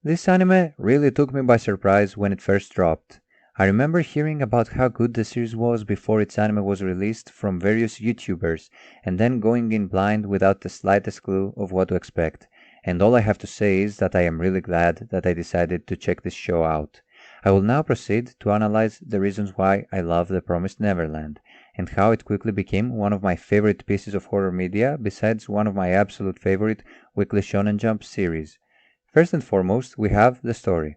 This anime really took me by surprise when it first dropped. I remember hearing about how good the series was before its anime was released from various YouTubers, and then going in blind without the slightest clue of what to expect. And all I have to say is that I am really glad that I decided to check this show out. I will now proceed to analyze the reasons why I love The Promised Neverland, and how it quickly became one of my favorite pieces of horror media besides one of my absolute favorite Weekly Shonen Jump series. First and foremost, we have the story.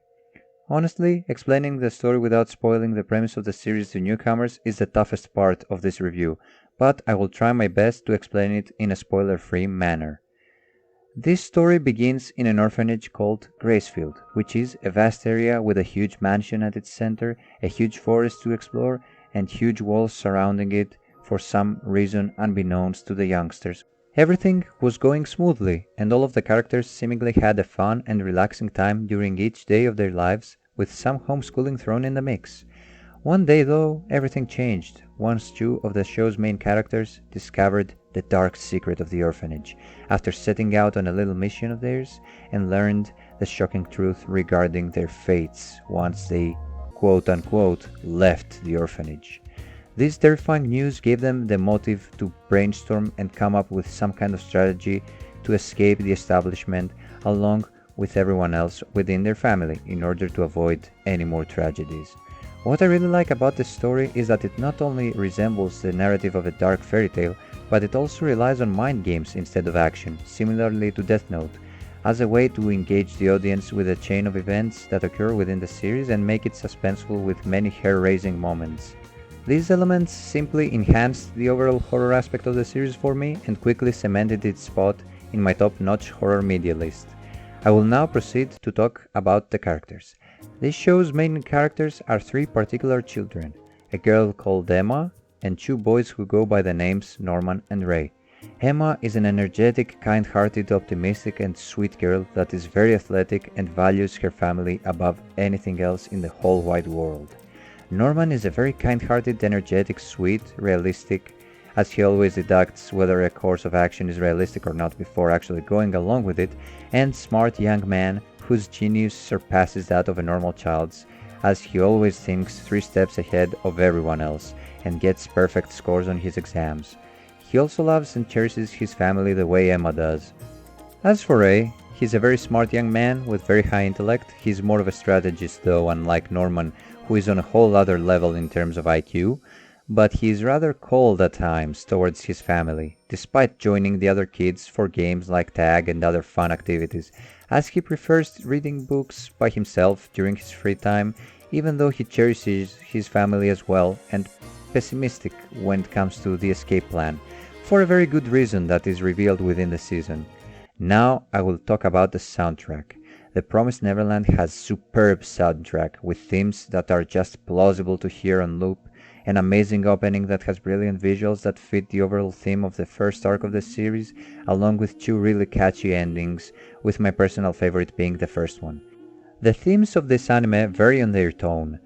Honestly, explaining the story without spoiling the premise of the series to newcomers is the toughest part of this review, but I will try my best to explain it in a spoiler-free manner. This story begins in an orphanage called Gracefield, which is a vast area with a huge mansion at its center, a huge forest to explore, and huge walls surrounding it for some reason unbeknownst to the youngsters. Everything was going smoothly, and all of the characters seemingly had a fun and relaxing time during each day of their lives, with some homeschooling thrown in the mix. One day, though, everything changed once two of the show's main characters discovered the dark secret of the orphanage, after setting out on a little mission of theirs, and learned the shocking truth regarding their fates once they quote-unquote left the orphanage. This terrifying news gave them the motive to brainstorm and come up with some kind of strategy to escape the establishment along with everyone else within their family in order to avoid any more tragedies. What I really like about this story is that it not only resembles the narrative of a dark fairy tale, but it also relies on mind games instead of action, similarly to Death Note, as a way to engage the audience with a chain of events that occur within the series and make it suspenseful with many hair-raising moments. These elements simply enhanced the overall horror aspect of the series for me and quickly cemented its spot in my top-notch horror media list. I will now proceed to talk about the characters. This show's main characters are three particular children, a girl called Emma, and two boys who go by the names Norman and Ray. Emma is an energetic, kind-hearted, optimistic and sweet girl that is very athletic and values her family above anything else in the whole wide world. Norman is a very kind-hearted, energetic, sweet, realistic, as he always deducts whether a course of action is realistic or not before actually going along with it, and smart young man whose genius surpasses that of a normal child's, as he always thinks 3 steps ahead of everyone else and gets perfect scores on his exams. He also loves and cherishes his family the way Emma does. As for Ray, he's a very smart young man with very high intellect. He's more of a strategist though, unlike Norman, who is on a whole other level in terms of IQ, but he is rather cold at times towards his family, despite joining the other kids for games like tag and other fun activities, as he prefers reading books by himself during his free time, even though he cherishes his family as well, and pessimistic when it comes to the escape plan, for a very good reason that is revealed within the season. Now I will talk about the soundtrack. The Promised Neverland has superb soundtrack with themes that are just plausible to hear on loop, an amazing opening that has brilliant visuals that fit the overall theme of the first arc of the series, along with 2 really catchy endings, with my personal favorite being the first one. The themes of this anime vary on their tone,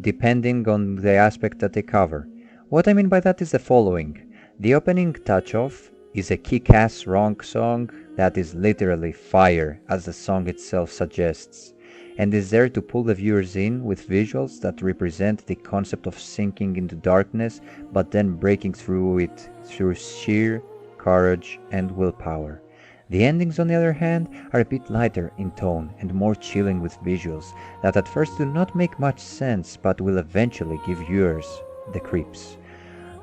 depending on the aspect that they cover. What I mean by that is the following. The opening touch-off is a kick-ass rock song that is literally fire, as the song itself suggests, and is there to pull the viewers in with visuals that represent the concept of sinking into darkness but then breaking through it through sheer courage and willpower. The endings, on the other hand, are a bit lighter in tone and more chilling with visuals that at first do not make much sense but will eventually give viewers the creeps.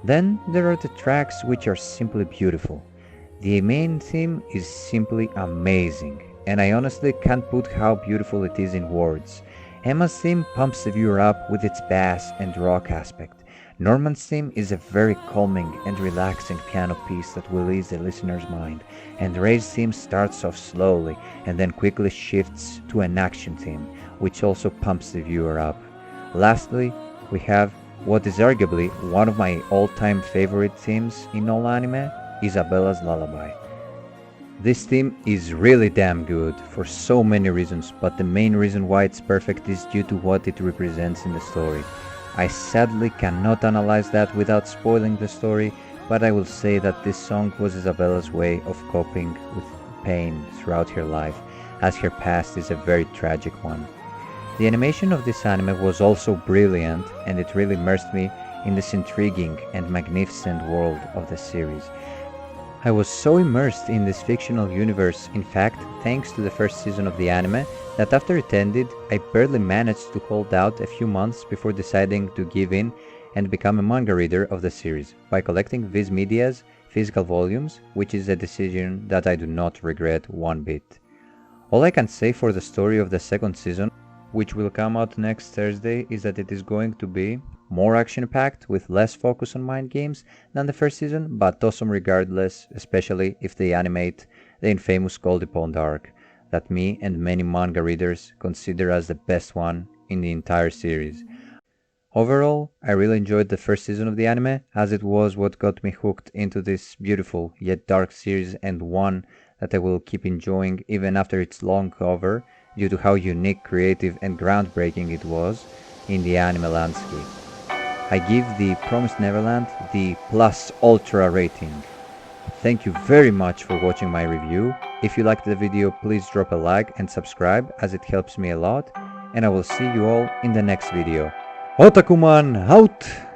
Then there are the tracks which are simply beautiful. The main theme is simply amazing, and I honestly can't put how beautiful it is in words. Emma's theme pumps the viewer up with its bass and rock aspect. Norman's theme is a very calming and relaxing piano piece that will ease the listener's mind, and Ray's theme starts off slowly and then quickly shifts to an action theme, which also pumps the viewer up. Lastly, we have what is arguably one of my all-time favorite themes in all anime, Isabella's Lullaby. This theme is really damn good for so many reasons, but the main reason why it's perfect is due to what it represents in the story. I sadly cannot analyze that without spoiling the story, but I will say that this song was Isabella's way of coping with pain throughout her life, as her past is a very tragic one. The animation of this anime was also brilliant, and it really immersed me in this intriguing and magnificent world of the series. I was so immersed in this fictional universe, in fact, thanks to the first season of the anime, that after it ended, I barely managed to hold out a few months before deciding to give in and become a manga reader of the series by collecting Viz Media's physical volumes, which is a decision that I do not regret one bit. All I can say for the story of the second season, which will come out next Thursday, is that it is going to be more action-packed with less focus on mind games than the first season, but awesome regardless, especially if they animate the infamous Goldie Pond arc that me and many manga readers consider as the best one in the entire series. Overall, I really enjoyed the first season of the anime, as it was what got me hooked into this beautiful yet dark series, and one that I will keep enjoying even after its long cover due to how unique, creative and groundbreaking it was in the anime landscape. I give the Promised Neverland the Plus Ultra rating. Thank you very much for watching my review. If you liked the video, please drop a like and subscribe, as it helps me a lot, and I will see you all in the next video. Otakuman out!